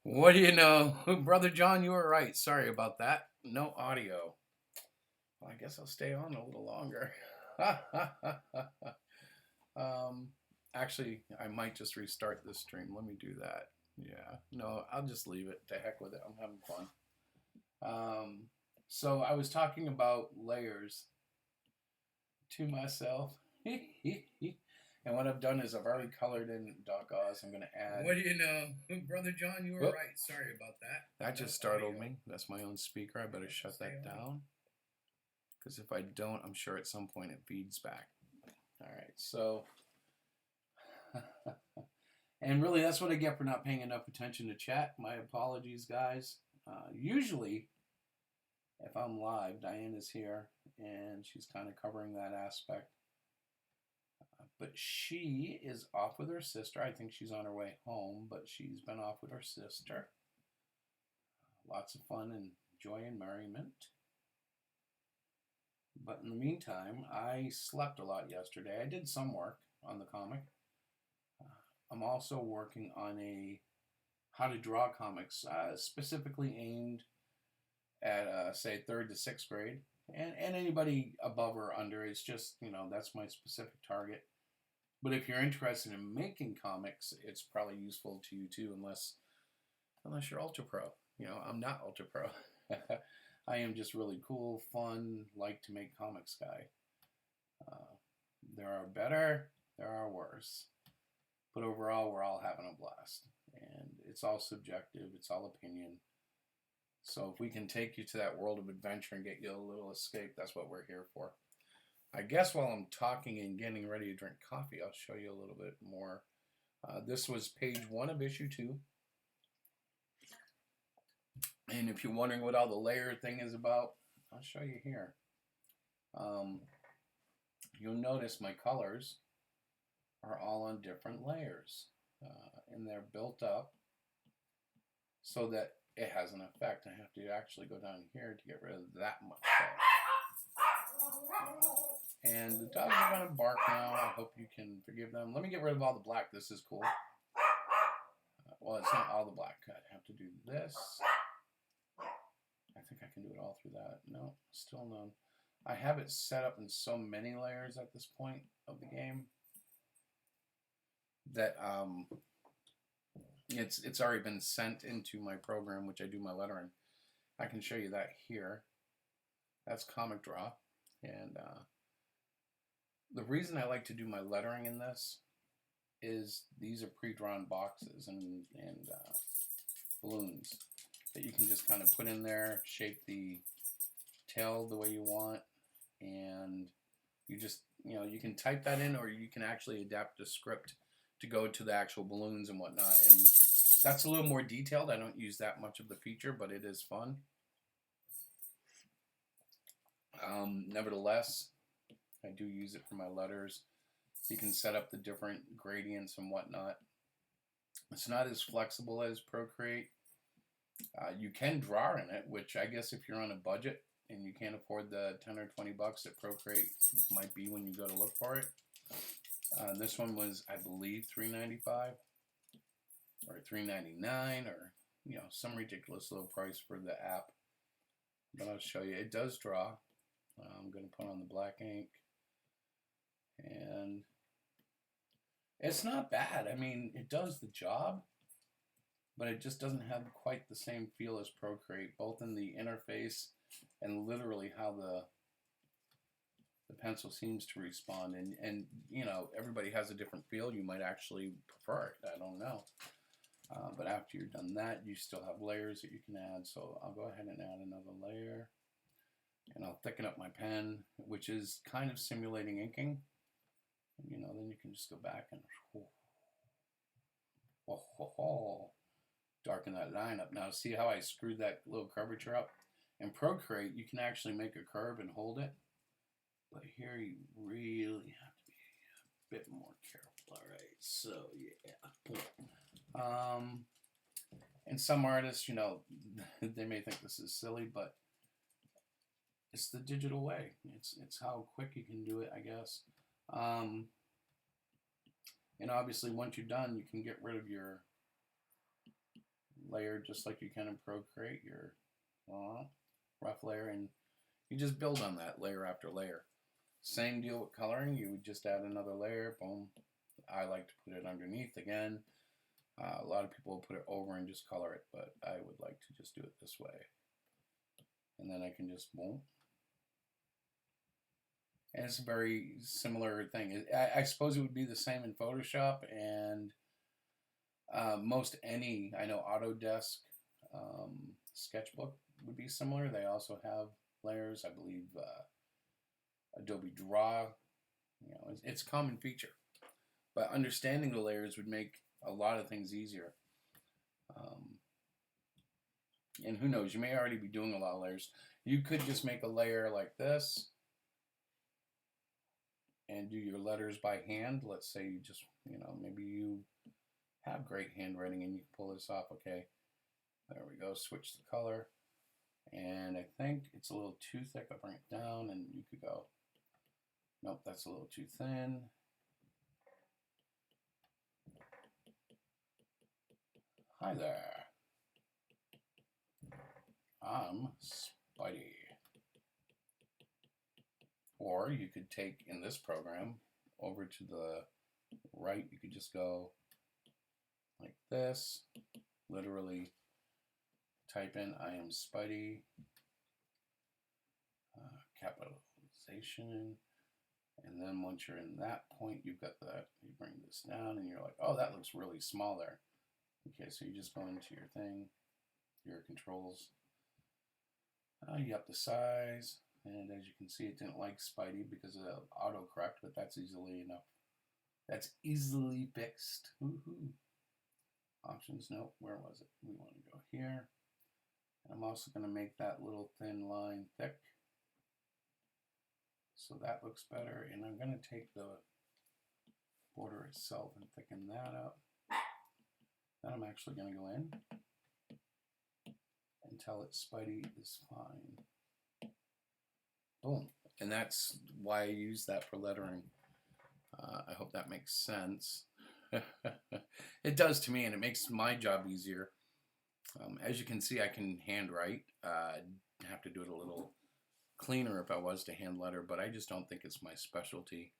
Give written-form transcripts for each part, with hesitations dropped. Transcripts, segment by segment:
What do you know? Brother John, you were right. Sorry about that. No audio. Well, I guess I'll stay on a little longer. um, actually, I might just restart this stream. Let me do that. Yeah, no, I'll just leave it. To heck with it. I'm having fun. Um, so I was talking about layers to myself. And what I've done is I've already colored in Doc Oz. I'm going to add. What do you know? Brother John, you were right. Sorry about that. That just startled me. That's my own speaker. I better shut that down. Because if I don't, I'm sure at some point it feeds back. All right, so. And really, that's what I get for not paying enough attention to chat. My apologies, guys. Usually, if I'm live, Diane is here, and she's kind of covering that aspect. But she is off with her sister. I think she's on her way home, but she's been off with her sister. Lots of fun and joy and merriment. But in the meantime, I slept a lot yesterday. I did some work on the comic. I'm also working on a how to draw comics, specifically aimed at, say, 3rd to 6th grade. And anybody above or under. It's just, that's my specific target. But if you're interested in making comics, it's probably useful to you too, unless you're ultra pro. I'm not ultra pro. I am just really cool, fun, like to make comics guy. There are better, there are worse. But overall, we're all having a blast. And it's all subjective, it's all opinion. So if we can take you to that world of adventure and get you a little escape, that's what we're here for. I guess while I'm talking and getting ready to drink coffee, I'll show you a little bit more. This was page 1 of issue 2. And if you're wondering what all the layer thing is about, I'll show you here. You'll notice my colors are all on different layers. And they're built up so that it has an effect. I have to actually go down here to get rid of that much color. And the dogs are going to bark now. I hope you can forgive them. Let me get rid of all the black. This is cool. Well, it's not all the black. I'd have to do this. I think I can do it all through that. No, still none. I have it set up in so many layers at this point of the game that it's already been sent into my program, which I do my lettering. I can show you that here. That's Comic Draw. And the reason I like to do my lettering in this is these are pre-drawn boxes and balloons that you can just kind of put in there, shape the tail the way you want, and you just, you can type that in, or you can actually adapt the script to go to the actual balloons and whatnot. And that's a little more detailed. I don't use that much of the feature, but it is fun. Nevertheless, I do use it for my letters. You can set up the different gradients and whatnot. It's not as flexible as Procreate. You can draw in it, which I guess if you're on a budget and you can't afford the 10 or 20 bucks that Procreate might be when you go to look for it. This one was, I believe, $3.95 or $3.99 or some ridiculous little price for the app. But I'll show you. It does draw. I'm going to put on the black ink, and it's not bad. I mean, it does the job, but it just doesn't have quite the same feel as Procreate, both in the interface and literally how the pencil seems to respond. And everybody has a different feel. You might actually prefer it. I don't know. But after you're done that, you still have layers that you can add. So I'll go ahead and add another layer. And I'll thicken up my pen, which is kind of simulating inking. Then you can just go back and darken that line up. Now see how I screwed that little curvature up? In Procreate, you can actually make a curve and hold it. But here you really have to be a bit more careful. All right, so yeah. And some artists, they may think this is silly, but it's the digital way. It's how quick you can do it, I guess. And obviously, once you're done, you can get rid of your layer just like you can in Procreate, your rough layer, and you just build on that layer after layer. Same deal with coloring. You would just add another layer, boom. I like to put it underneath again. A lot of people will put it over and just color it, but I would like to just do it this way. And then I can just boom. And it's a very similar thing. I suppose it would be the same in Photoshop and most any, I know Autodesk sketchbook would be similar. They also have layers. I believe Adobe Draw, it's a common feature. But understanding the layers would make a lot of things easier. And who knows, you may already be doing a lot of layers. You could just make a layer like this and do your letters by hand. Let's say you just, maybe you have great handwriting and you can pull this off. Okay, there we go. Switch the color. And I think it's a little too thick. I'll bring it down and you could go, nope, that's a little too thin. Hi there. I'm Spidey. Or you could take, in this program, over to the right, you could just go like this, literally type in I am Spidey, capitalization, and then once you're in that point, you've got that, you bring this down and you're like, oh, that looks really small there. Okay, so you just go into your thing, your controls, you up the size, and as you can see, it didn't like Spidey because of autocorrect, but that's easily enough. That's easily fixed. Woohoo. Options, no, where was it? We want to go here. I'm also going to make that little thin line thick. So that looks better. And I'm going to take the border itself and thicken that up. Then I'm actually going to go in and tell it Spidey is fine. Boom. And that's why I use that for lettering. I hope that makes sense. It does to me, and it makes my job easier. As you can see, I can handwrite. I'd have to do it a little cleaner if I was to hand letter, but I just don't think it's my specialty.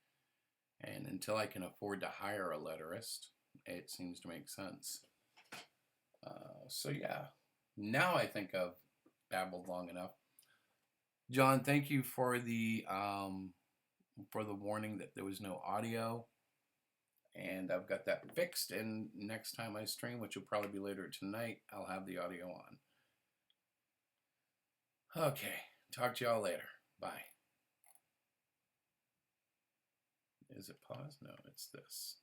And until I can afford to hire a letterist, it seems to make sense. So yeah, now I think I've babbled long enough. John, thank you for the warning that there was no audio. And I've got that fixed, and next time I stream, which will probably be later tonight, I'll have the audio on. Okay, talk to y'all later. Bye. Is it pause? No, it's this.